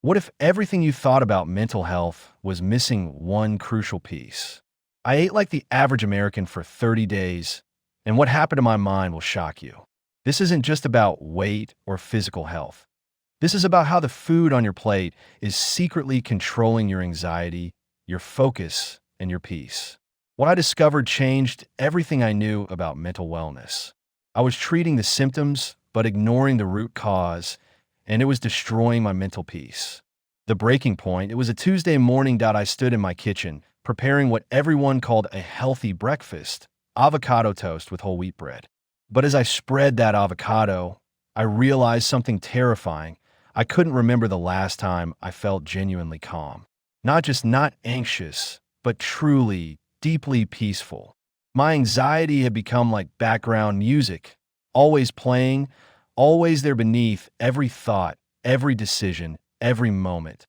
What if everything you thought about mental health was missing one crucial piece? I ate like the average American for 30 days, and what happened to my mind will shock you. This isn't just about weight or physical health. This is about how the food on your plate is secretly controlling your anxiety, your focus, and your peace. What I discovered changed everything I knew about mental wellness. I was treating the symptoms, but ignoring the root cause, and it was destroying my mental peace. The breaking point, it was a Tuesday morning. I stood in my kitchen, preparing what everyone called a healthy breakfast, avocado toast with whole wheat bread. But as I spread that avocado, I realized something terrifying. I couldn't remember the last time I felt genuinely calm. Not just not anxious, but truly, deeply peaceful. My anxiety had become like background music, always playing, always there beneath every thought, every decision, every moment.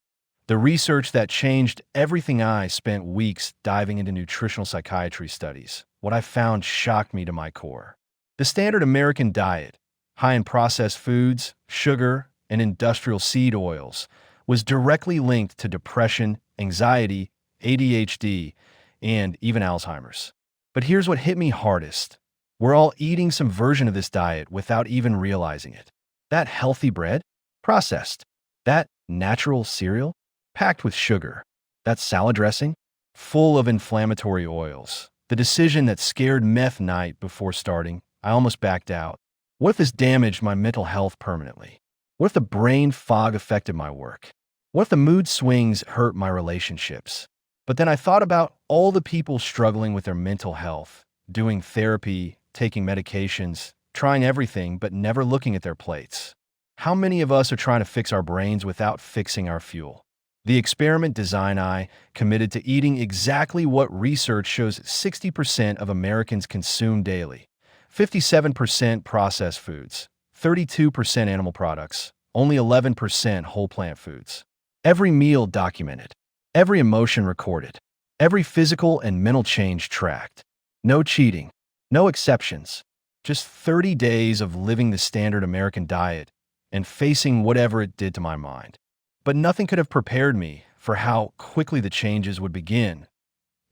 The research that changed everything. I spent weeks diving into nutritional psychiatry studies. What I found shocked me to my core. The standard American diet, high in processed foods, sugar, and industrial seed oils, was directly linked to depression, anxiety, ADHD, and even Alzheimer's. But here's what hit me hardest. We're all eating some version of this diet without even realizing it. That healthy bread? Processed. That natural cereal? Packed with sugar. That salad dressing? Full of inflammatory oils. The decision that scared meth night before starting, I almost backed out. What if this damaged my mental health permanently? What if the brain fog affected my work? What if the mood swings hurt my relationships? But then I thought about all the people struggling with their mental health, doing therapy, taking medications, trying everything, but never looking at their plates. How many of us are trying to fix our brains without fixing our fuel? The experiment design I committed to eating exactly what research shows 60% of Americans consume daily. 57% processed foods, 32% animal products, only 11% whole plant foods. Every meal documented, every emotion recorded, every physical and mental change tracked. No cheating, no exceptions. Just 30 days of living the standard American diet and facing whatever it did to my mind. But nothing could have prepared me for how quickly the changes would begin.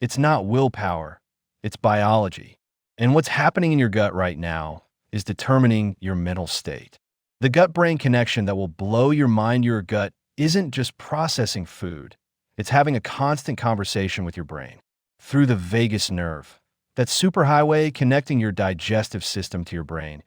It's not willpower, it's biology. And what's happening in your gut right now is determining your mental state. The gut-brain connection that will blow your mind. Your gut isn't just processing food. It's having a constant conversation with your brain through the vagus nerve, that superhighway connecting your digestive system to your brain.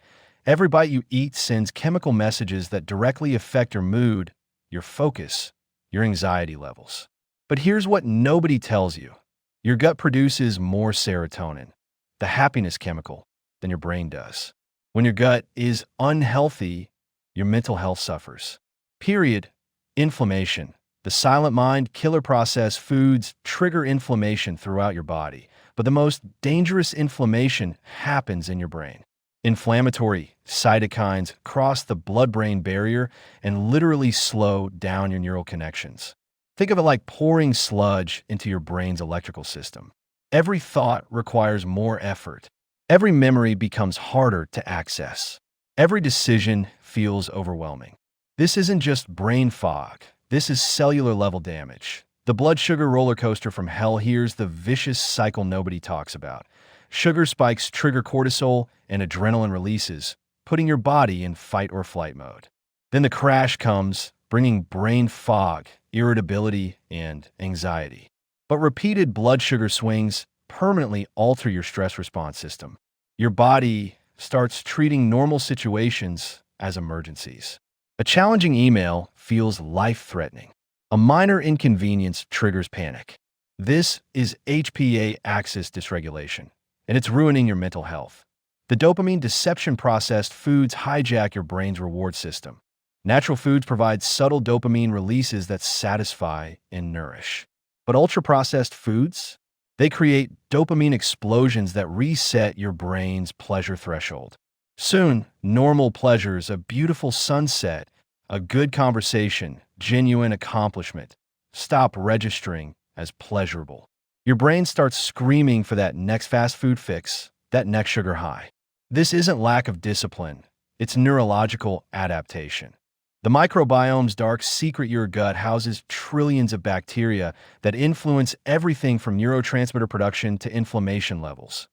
Every bite you eat sends chemical messages that directly affect your mood, your focus, your anxiety levels. But here's what nobody tells you. Your gut produces more serotonin, the happiness chemical, than your brain does. When your gut is unhealthy, your mental health suffers. Period. Inflammation. The silent mind, killer processed foods trigger inflammation throughout your body. But the most dangerous inflammation happens in your brain. Inflammatory cytokines cross the blood-brain barrier and literally slow down your neural connections. Think of it like pouring sludge into your brain's electrical system. Every thought requires more effort. Every memory becomes harder to access. Every decision feels overwhelming. This isn't just brain fog. This is cellular level damage. The blood sugar roller coaster from hell. Here's the vicious cycle nobody talks about. Sugar spikes trigger cortisol and adrenaline releases, putting your body in fight or flight mode. Then the crash comes, bringing brain fog, irritability, and anxiety. But repeated blood sugar swings permanently alter your stress response system. Your body starts treating normal situations as emergencies. A challenging email feels life-threatening. A minor inconvenience triggers panic. This is HPA axis dysregulation, and it's ruining your mental health. The dopamine deception processed foods hijack your brain's reward system. Natural foods provide subtle dopamine releases that satisfy and nourish. But ultra-processed foods, they create dopamine explosions that reset your brain's pleasure threshold. Soon, normal pleasures, a beautiful sunset, a good conversation, genuine accomplishment, stop registering as pleasurable. Your brain starts screaming for that next fast food fix, that next sugar high. This isn't lack of discipline, it's neurological adaptation. The microbiome's dark secret, your gut houses trillions of bacteria that influence everything from neurotransmitter production to inflammation levels.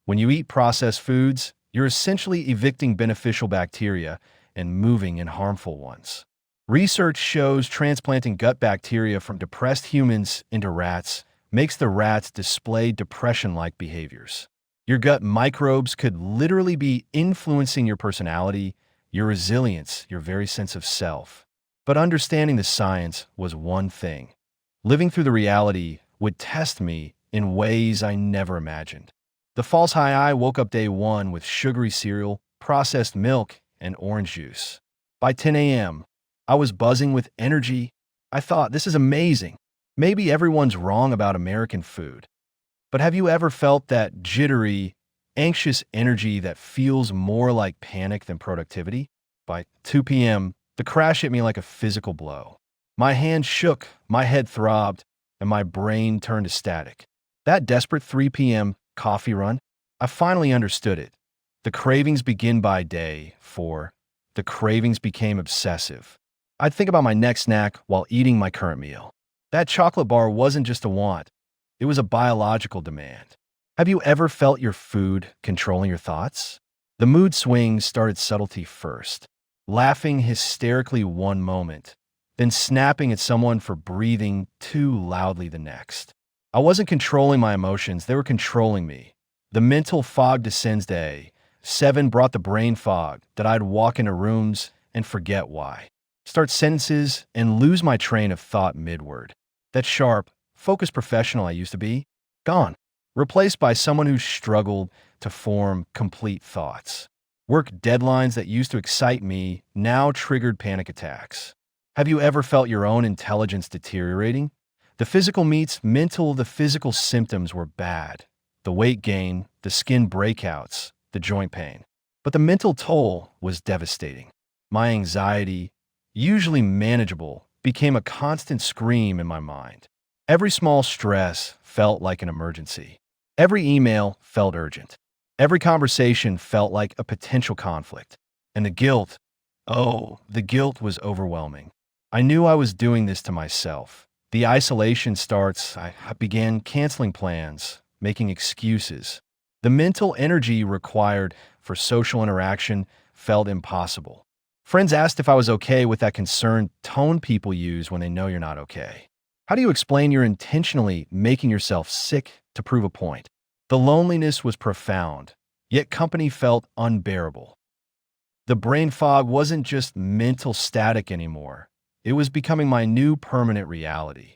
When you eat processed foods, you're essentially evicting beneficial bacteria and moving in harmful ones. Research shows transplanting gut bacteria from depressed humans into rats makes the rats display depression-like behaviors. Your gut microbes could literally be influencing your personality, your resilience, your very sense of self. But understanding the science was one thing. Living through the reality would test me in ways I never imagined. The false high I woke up day one with sugary cereal, processed milk, and orange juice. By 10 a.m., I was buzzing with energy. I thought, this is amazing. Maybe everyone's wrong about American food. But have you ever felt that jittery, anxious energy that feels more like panic than productivity? By 2 p.m., the crash hit me like a physical blow. My hands shook, my head throbbed, and my brain turned to static. That desperate 3 p.m. coffee run, I finally understood it. The cravings begin by day 4. The cravings became obsessive. I'd think about my next snack while eating my current meal. That chocolate bar wasn't just a want, it was a biological demand. Have you ever felt your food controlling your thoughts? The mood swings started subtlety first, laughing hysterically one moment, then snapping at someone for breathing too loudly the next. I wasn't controlling my emotions, they were controlling me. The mental fog descends day. 7 brought the brain fog that I'd walk into rooms and forget why. Start sentences and lose my train of thought midword. That sharp, focused professional I used to be, gone. Replaced by someone who struggled to form complete thoughts. Work deadlines that used to excite me now triggered panic attacks. Have you ever felt your own intelligence deteriorating? The physical meets mental, the physical symptoms were bad. The weight gain, the skin breakouts, the joint pain. But the mental toll was devastating. My anxiety, usually manageable, became a constant scream in my mind. Every small stress felt like an emergency. Every email felt urgent. Every conversation felt like a potential conflict. And the guilt, the guilt was overwhelming. I knew I was doing this to myself. The isolation starts, I began canceling plans, making excuses. The mental energy required for social interaction felt impossible. Friends asked if I was okay with that concerned tone people use when they know you're not okay. How do you explain you're intentionally making yourself sick to prove a point? The loneliness was profound, yet company felt unbearable. The brain fog wasn't just mental static anymore. It was becoming my new permanent reality.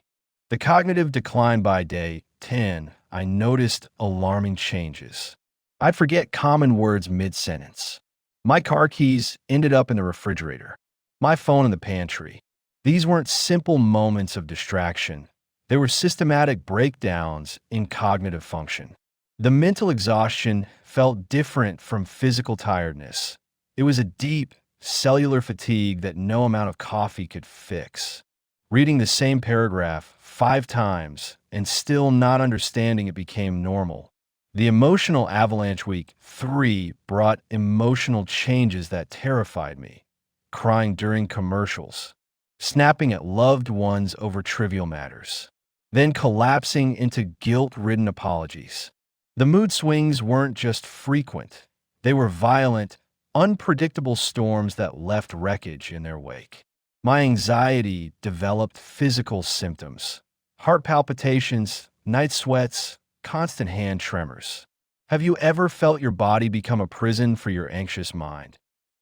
The cognitive decline by day 10, I noticed alarming changes. I'd forget common words mid-sentence. My car keys ended up in the refrigerator. My phone in the pantry. These weren't simple moments of distraction. They were systematic breakdowns in cognitive function. The mental exhaustion felt different from physical tiredness. It was a deep, cellular fatigue that no amount of coffee could fix. Reading the same paragraph 5 times and still not understanding it became normal. The emotional avalanche week 3 brought emotional changes that terrified me. Crying during commercials, snapping at loved ones over trivial matters, then collapsing into guilt-ridden apologies. The mood swings weren't just frequent. They were violent, unpredictable storms that left wreckage in their wake. My anxiety developed physical symptoms. Heart palpitations, night sweats, constant hand tremors. Have you ever felt your body become a prison for your anxious mind?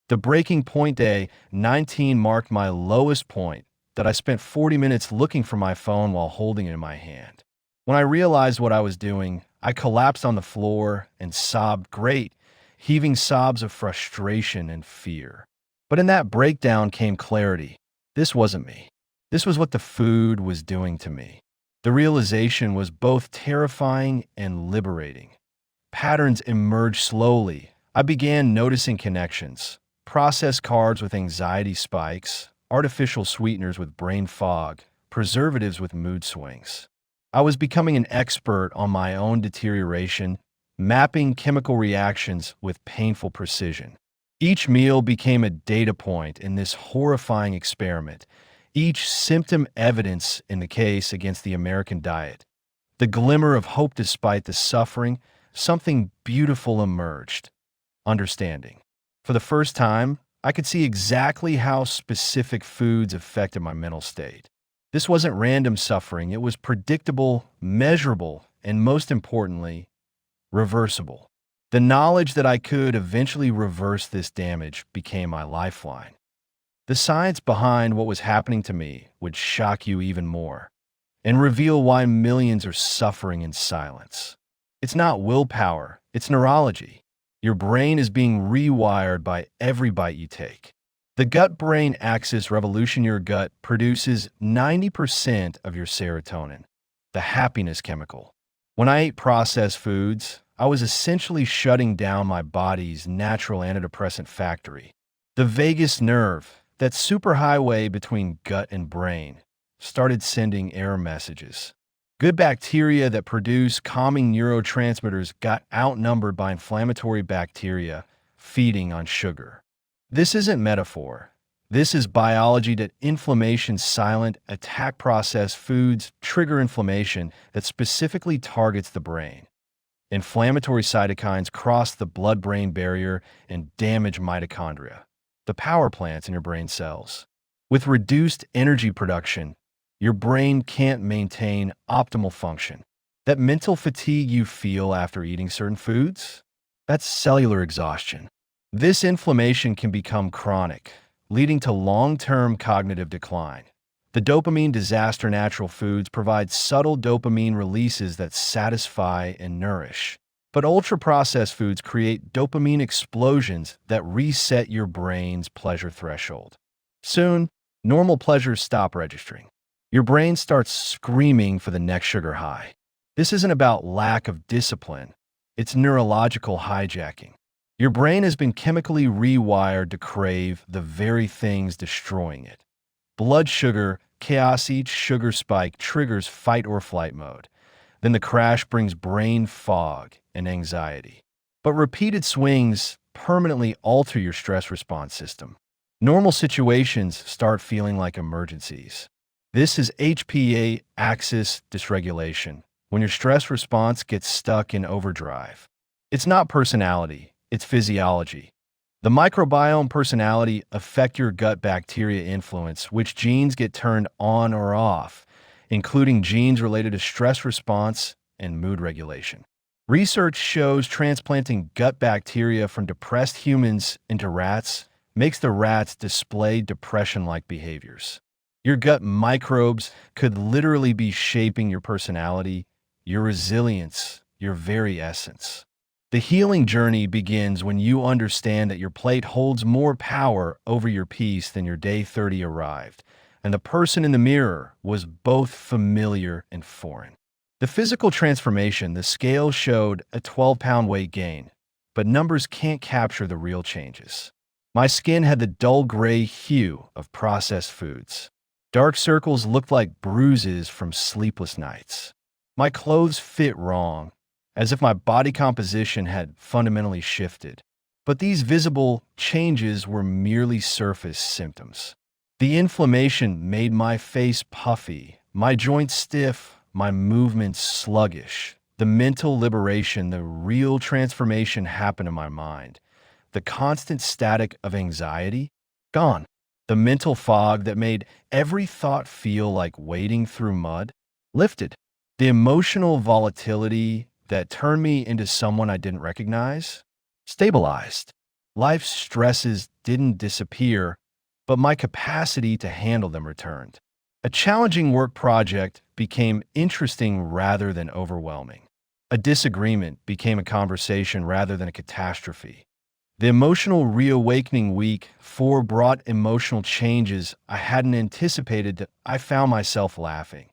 The breaking point day 19 marked my lowest point that I spent 40 minutes looking for my phone while holding it in my hand. When I realized what I was doing, I collapsed on the floor and sobbed great, heaving sobs of frustration and fear. But in that breakdown came clarity. This wasn't me. This was what the food was doing to me. The realization was both terrifying and liberating. Patterns emerged slowly. I began noticing connections. Processed carbs with anxiety spikes, artificial sweeteners with brain fog, preservatives with mood swings. I was becoming an expert on my own deterioration, mapping chemical reactions with painful precision. Each meal became a data point in this horrifying experiment, each symptom evidence in the case against the American diet. The glimmer of hope despite the suffering, something beautiful emerged. Understanding. For the first time, I could see exactly how specific foods affected my mental state. This wasn't random suffering, it was predictable, measurable, and most importantly, reversible. The knowledge that I could eventually reverse this damage became my lifeline. The science behind what was happening to me would shock you even more and reveal why millions are suffering in silence. It's not willpower, it's neurology. Your brain is being rewired by every bite you take. The gut-brain axis revolution. Your gut produces 90% of your serotonin, the happiness chemical. When I ate processed foods, I was essentially shutting down my body's natural antidepressant factory. The vagus nerve, that superhighway between gut and brain, started sending error messages. Good bacteria that produce calming neurotransmitters got outnumbered by inflammatory bacteria feeding on sugar. This isn't metaphor. This is biology. That inflammation silent attack processed foods trigger inflammation that specifically targets the brain. Inflammatory cytokines cross the blood-brain barrier and damage mitochondria, the power plants in your brain cells. With reduced energy production, your brain can't maintain optimal function. That mental fatigue you feel after eating certain foods, that's cellular exhaustion. This inflammation can become chronic, leading to long-term cognitive decline. The dopamine disaster. Natural foods provide subtle dopamine releases that satisfy and nourish. But ultra-processed foods create dopamine explosions that reset your brain's pleasure threshold. Soon, normal pleasures stop registering. Your brain starts screaming for the next sugar high. This isn't about lack of discipline, it's neurological hijacking. Your brain has been chemically rewired to crave the very things destroying it. Blood sugar, chaos. Each sugar spike triggers fight or flight mode. Then the crash brings brain fog and anxiety. But repeated swings permanently alter your stress response system. Normal situations start feeling like emergencies. This is HPA axis dysregulation, when your stress response gets stuck in overdrive. It's not personality, it's physiology. The microbiome personality affect your gut bacteria influence, which genes get turned on or off, including genes related to stress response and mood regulation. Research shows transplanting gut bacteria from depressed humans into rats makes the rats display depression-like behaviors. Your gut microbes could literally be shaping your personality, your resilience, your very essence. The healing journey begins when you understand that your plate holds more power over your peace than your day 30 arrived, and the person in the mirror was both familiar and foreign. The physical transformation. The scale showed a 12-pound weight gain, but numbers can't capture the real changes. My skin had the dull gray hue of processed foods. Dark circles looked like bruises from sleepless nights. My clothes fit wrong, as if my body composition had fundamentally shifted. But these visible changes were merely surface symptoms. The inflammation made my face puffy, my joints stiff, my movements sluggish. The mental liberation, the real transformation happened in my mind. The constant static of anxiety, gone. The mental fog that made every thought feel like wading through mud, lifted. The emotional volatility that turned me into someone I didn't recognize, stabilized. Life's stresses didn't disappear, but my capacity to handle them returned. A challenging work project became interesting rather than overwhelming. A disagreement became a conversation rather than a catastrophe. The emotional reawakening week 4 brought emotional changes I hadn't anticipated. That I found myself laughing.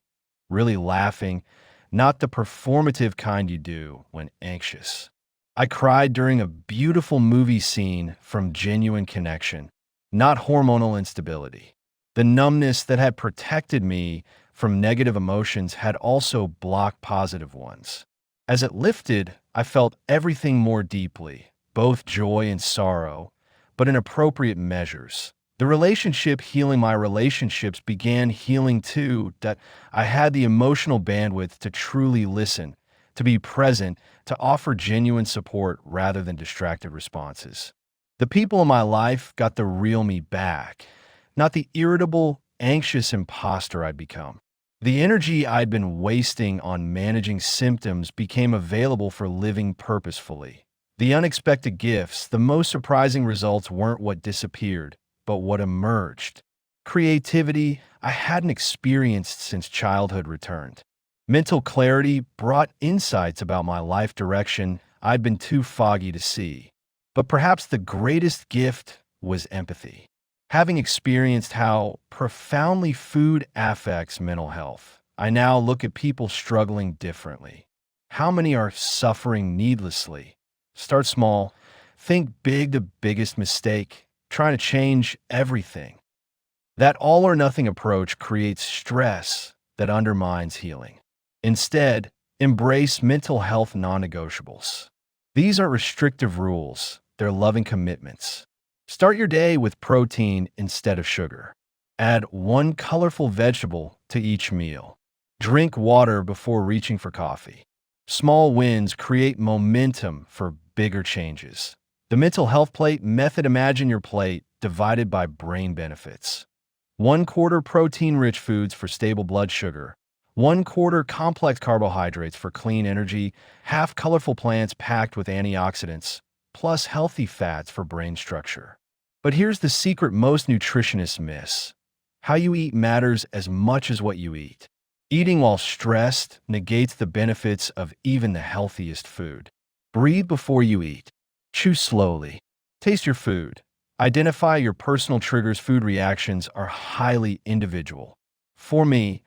Really laughing, not the performative kind you do when anxious. I cried during a beautiful movie scene from genuine connection, not hormonal instability. The numbness that had protected me from negative emotions had also blocked positive ones. As it lifted, I felt everything more deeply, both joy and sorrow, but in appropriate measures. The relationship healing my relationships began healing too, that I had the emotional bandwidth to truly listen, to be present, to offer genuine support rather than distracted responses. The people in my life got the real me back, not the irritable, anxious imposter I'd become. The energy I'd been wasting on managing symptoms became available for living purposefully. The unexpected gifts, the most surprising results weren't what disappeared, but what emerged. Creativity I hadn't experienced since childhood returned. Mental clarity brought insights about my life direction I'd been too foggy to see. But perhaps the greatest gift was empathy. Having experienced how profoundly food affects mental health, I now look at people struggling differently. How many are suffering needlessly? Start small. Think big, the biggest mistake, trying to change everything. That all or nothing approach creates stress that undermines healing. Instead, embrace mental health non-negotiables. These aren't restrictive rules, they're loving commitments. Start your day with protein instead of sugar. Add one colorful vegetable to each meal. Drink water before reaching for coffee. Small wins create momentum for bigger changes. The mental health plate method: imagine your plate divided by brain benefits. 1/4 protein-rich foods for stable blood sugar. 1/4 complex carbohydrates for clean energy. Half colorful plants packed with antioxidants, plus healthy fats for brain structure. But here's the secret most nutritionists miss. How you eat matters as much as what you eat. Eating while stressed negates the benefits of even the healthiest food. Breathe before you eat. Chew slowly. Taste your food. Identify your personal triggers. Food reactions are highly individual. For me,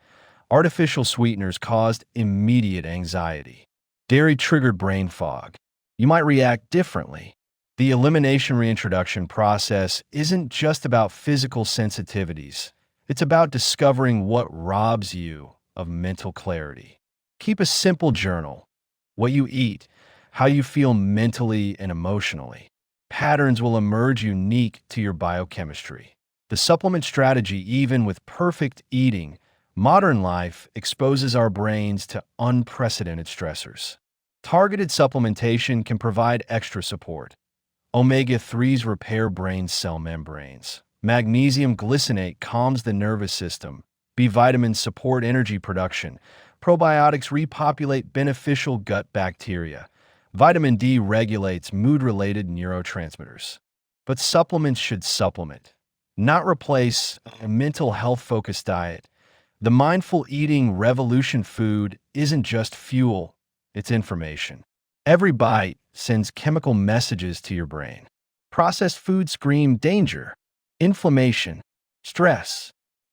artificial sweeteners caused immediate anxiety. Dairy triggered brain fog. You might react differently. The elimination reintroduction process isn't just about physical sensitivities. It's about discovering what robs you of mental clarity. Keep a simple journal. What you eat, how you feel mentally and emotionally. Patterns will emerge unique to your biochemistry. The supplement strategy: even with perfect eating, modern life exposes our brains to unprecedented stressors. Targeted supplementation can provide extra support. Omega-3s repair brain cell membranes. Magnesium glycinate calms the nervous system. B vitamins support energy production. Probiotics repopulate beneficial gut bacteria. Vitamin D regulates mood-related neurotransmitters. But supplements should supplement, not replace, a mental health-focused diet. The mindful eating revolution: food isn't just fuel, it's information. Every bite sends chemical messages to your brain. Processed foods scream danger, inflammation, stress.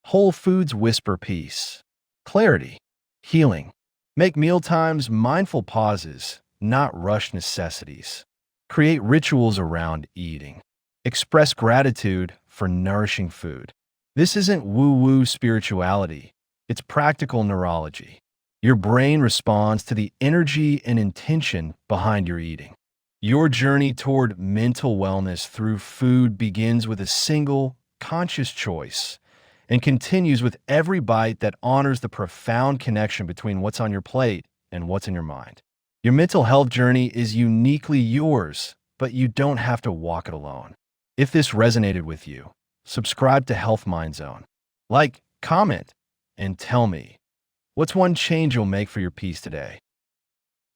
Whole foods whisper peace, clarity, healing. Make mealtimes mindful pauses, not rushed necessities. Create rituals around eating. Express gratitude for nourishing food. This isn't woo-woo spirituality, it's practical neurology. Your brain responds to the energy and intention behind your eating. Your journey toward mental wellness through food begins with a single, conscious choice and continues with every bite that honors the profound connection between what's on your plate and what's in your mind. Your mental health journey is uniquely yours, but you don't have to walk it alone. If this resonated with you, subscribe to Health Mind Zone. Like, comment, and tell me, what's one change you'll make for your peace today?